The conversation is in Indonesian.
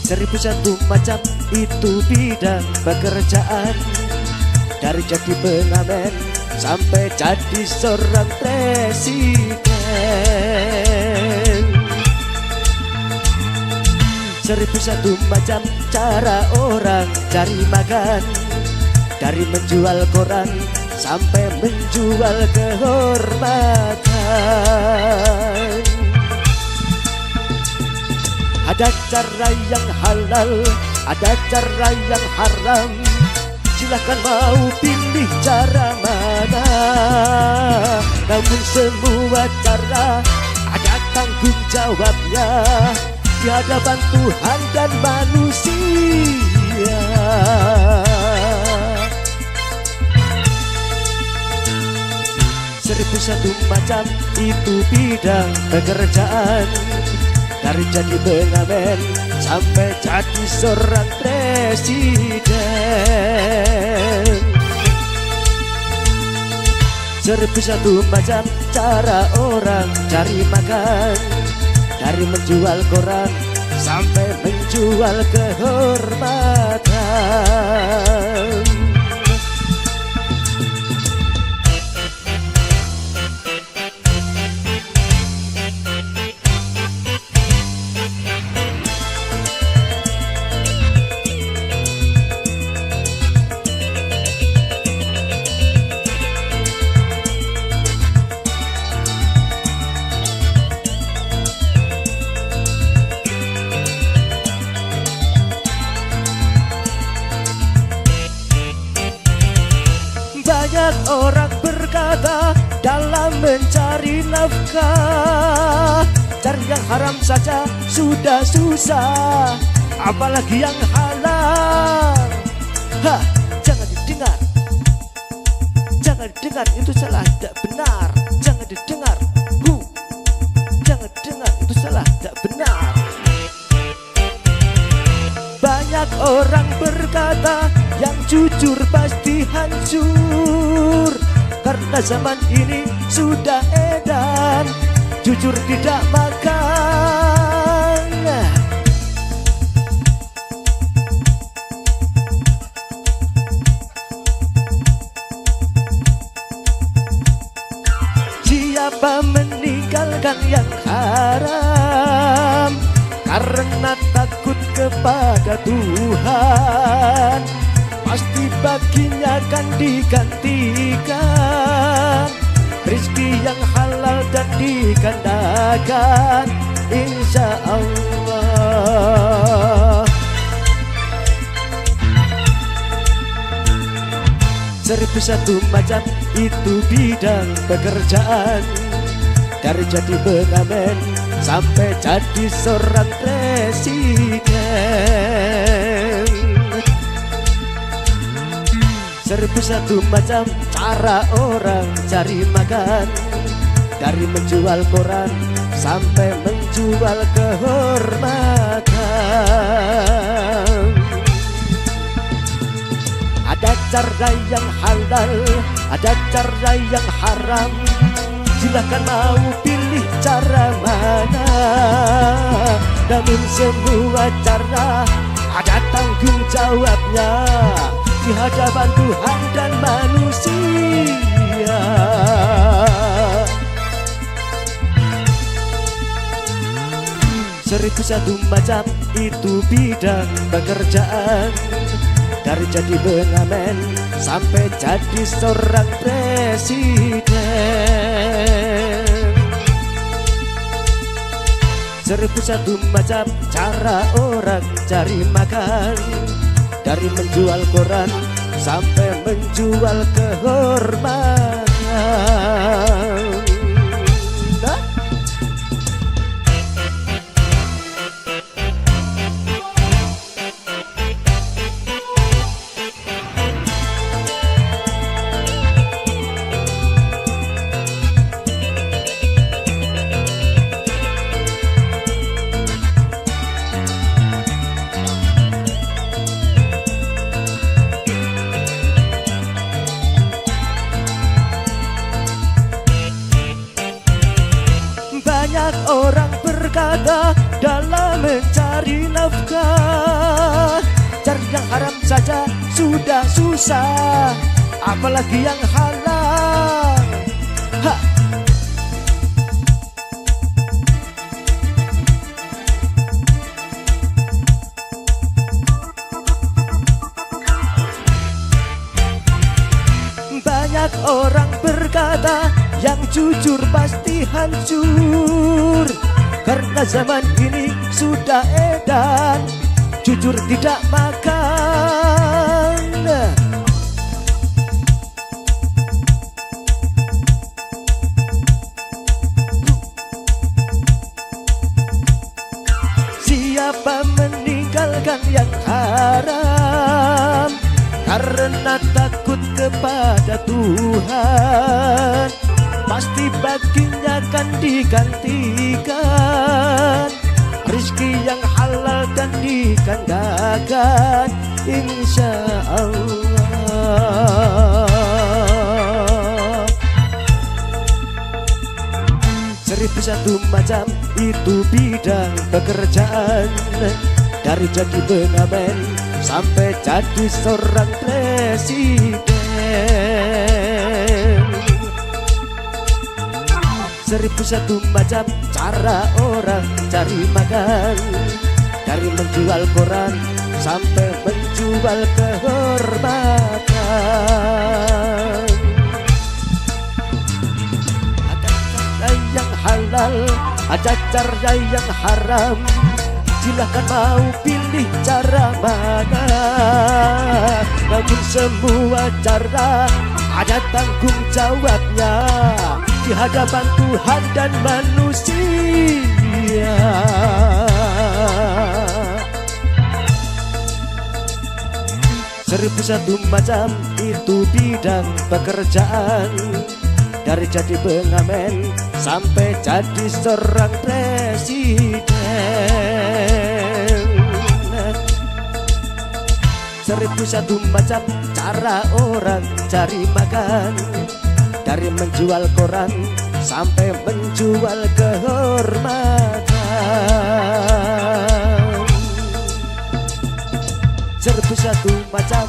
1.001 macam itu bidang pekerjaan, dari jadi pengamen sampai jadi seorang presiden. 1.001 macam cara orang cari makan, dari menjual koran sampai menjual kehormatan. Ada cara yang halal, ada cara yang haram. Silahkan mau pilih cara mana. Namun semua cara ada tanggung jawabnya di hadapan Tuhan dan manusia. 1.001 macam itu bidang pekerjaan, dari jadi pengamen sampai jadi seorang presiden. 1.001 macam cara orang cari makan, dari menjual koran sampai menjual kehormatan. Banyak orang berkata dalam mencari nafkah, cari yang haram saja sudah susah, apalagi yang halal. Jangan didengar, jangan didengar, itu salah, tidak benar. Jangan didengar, jangan dengar, itu salah, tidak benar. Banyak orang berkata yang jujur pasti hancur, karena zaman ini sudah edan jujur tidak makan. Siapa meninggalkan yang haram karena takut kepada Tuhan, pasti baginya akan digantikan rezeki yang halal dan digandakan, insya Allah. 1.001 macam itu bidang pekerjaan, dari jadi pengamen sampai jadi seorang presiden. 1.001 macam cara orang cari makan, dari menjual koran sampai menjual kehormatan. Ada cara yang halal, ada cara yang haram. Silahkan mau pilih cara mana. Namun semua cara ada tanggung jawabnya di hadapan Tuhan dan manusia. 1.001 macam itu bidang pekerjaan, dari jadi pengamen sampai jadi seorang presiden. 1.001 macam cara orang cari makan, dari menjual koran sampai menjual kehormatan. mencari nafkah. Cari yang haram saja sudah susah, apalagi yang halal. Ha! Banyak orang berkata yang jujur pasti hancur, karena zaman ini sudah edan jujur tidak makan. Siapa meninggalkan yang haram karena takut kepada Tuhan, pasti baginya akan digantikan rezeki yang halal dan digandakan, insya Allah. 1001 macam itu bidang pekerjaan, dari jadi pengamen sampai jadi seorang presiden. 1001 macam cara orang cari makan, dari menjual koran sampai menjual kehormatan. Ada cara yang halal, ada cara yang haram, silahkan mau pilih cara mana. Namun semua cara ada tanggung jawabnya di hadapan Tuhan dan manusia. 1001 macam itu bidang pekerjaan, dari jadi pengamen sampai jadi seorang presiden. 1001 macam cara orang cari makan, dari menjual koran sampai menjual kehormatan. 1001 macam